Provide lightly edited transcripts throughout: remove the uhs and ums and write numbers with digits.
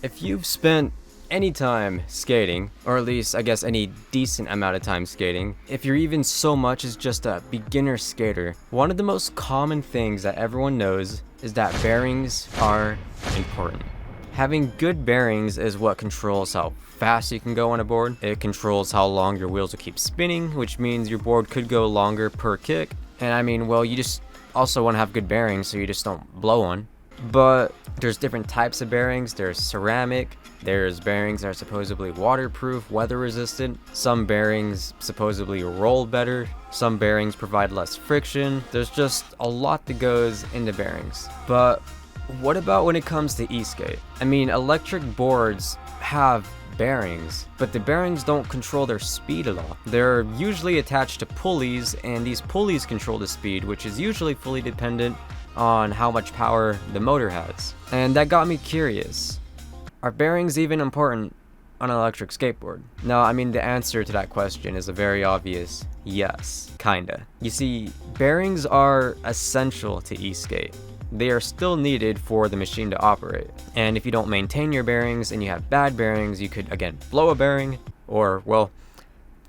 If you've spent any time skating, or at least I guess any decent amount of time skating, if you're even so much as just a beginner skater, one of the most common things that everyone knows is that bearings are important. Having good bearings is what controls how fast you can go on a board. It controls how long your wheels will keep spinning, which means your board could go longer per kick. And I mean, well, you just also want to have good bearings so you just don't blow one. But there's different types of bearings. There's ceramic, there's bearings that are supposedly waterproof, weather resistant, some bearings supposedly roll better, some bearings provide less friction. There's just a lot that goes into bearings. But what about when it comes to e-skate? I mean, electric boards have bearings, but the bearings don't control their speed at all. They're usually attached to pulleys, and these pulleys control the speed, which is usually fully dependent on how much power the motor has. And that got me curious. Are bearings even important on an electric skateboard? No, I mean, the answer to that question is a very obvious yes, kinda. You see, bearings are essential to e-skate. They are still needed for the machine to operate. And if you don't maintain your bearings and you have bad bearings, you could, again, blow a bearing, or, well,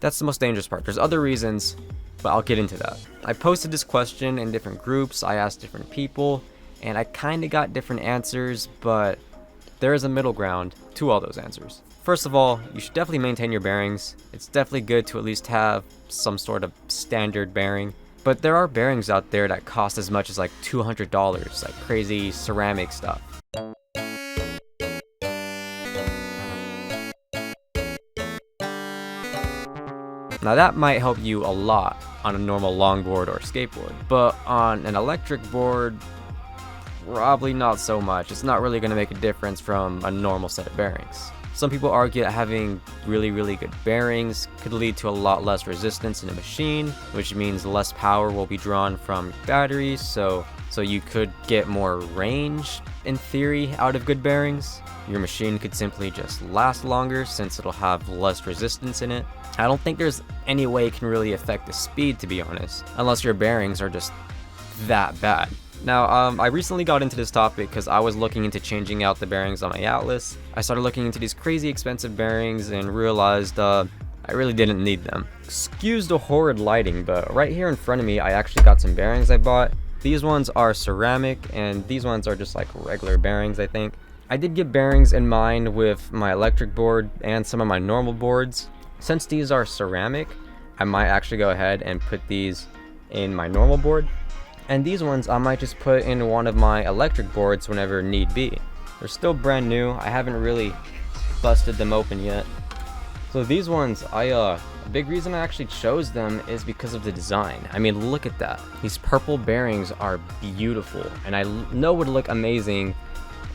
that's the most dangerous part. There's other reasons, but I'll get into that. I posted this question in different groups, I asked different people, and I kinda got different answers, but there is a middle ground to all those answers. First of all, you should definitely maintain your bearings. It's definitely good to at least have some sort of standard bearing. But there are bearings out there that cost as much as like $200, like crazy ceramic stuff. Now that might help you a lot on a normal longboard or skateboard, but on an electric board, probably not so much. It's not really going to make a difference from a normal set of bearings. Some people argue that having really good bearings could lead to a lot less resistance in the machine, which means less power will be drawn from batteries, so you could get more range, in theory, out of good bearings. Your machine could simply just last longer since it'll have less resistance in it. I don't think there's any way it can really affect the speed, to be honest, unless your bearings are just that bad. Now, I recently got into this topic because I was looking into changing out the bearings on my Atlas. I started looking into these crazy expensive bearings and realized I really didn't need them. Excuse the horrid lighting, but right here in front of me I actually got some bearings I bought. These ones are ceramic and these ones are just like regular bearings, I think. I did get bearings in mind with my electric board and some of my normal boards. Since these are ceramic, I might actually go ahead and put these in my normal board. And these ones I might just put in one of my electric boards whenever need be. They're still brand new. I haven't really busted them open yet. So these ones, a big reason I actually chose them is because of the design. I mean, look at that. These purple bearings are beautiful, and I know would look amazing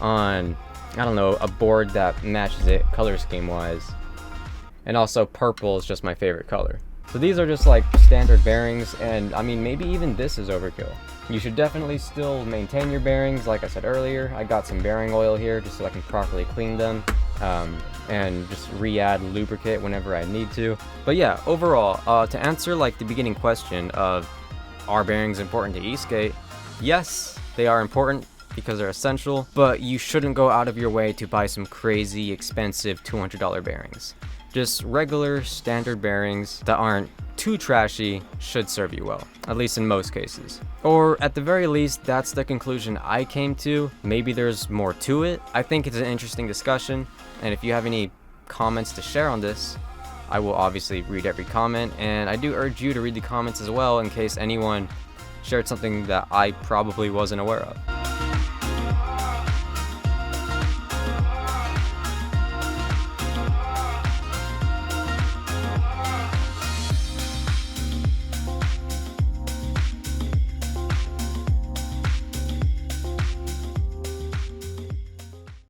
on, I don't know, a board that matches it color scheme wise. And also purple is just my favorite color. So these are just like standard bearings, and I mean, maybe even this is overkill. You should definitely still maintain your bearings. Like I said earlier, I got some bearing oil here just so I can properly clean them and just re-add lubricant whenever I need to. But yeah, overall, to answer like the beginning question of are bearings important to e-skate? Yes, they are important because they're essential, but you shouldn't go out of your way to buy some crazy expensive $200 bearings. Just regular standard bearings that aren't too trashy should serve you well, at least in most cases. Or at the very least, that's the conclusion I came to. Maybe there's more to it. I think it's an interesting discussion, and if you have any comments to share on this, I will obviously read every comment, and I do urge you to read the comments as well in case anyone shared something that I probably wasn't aware of.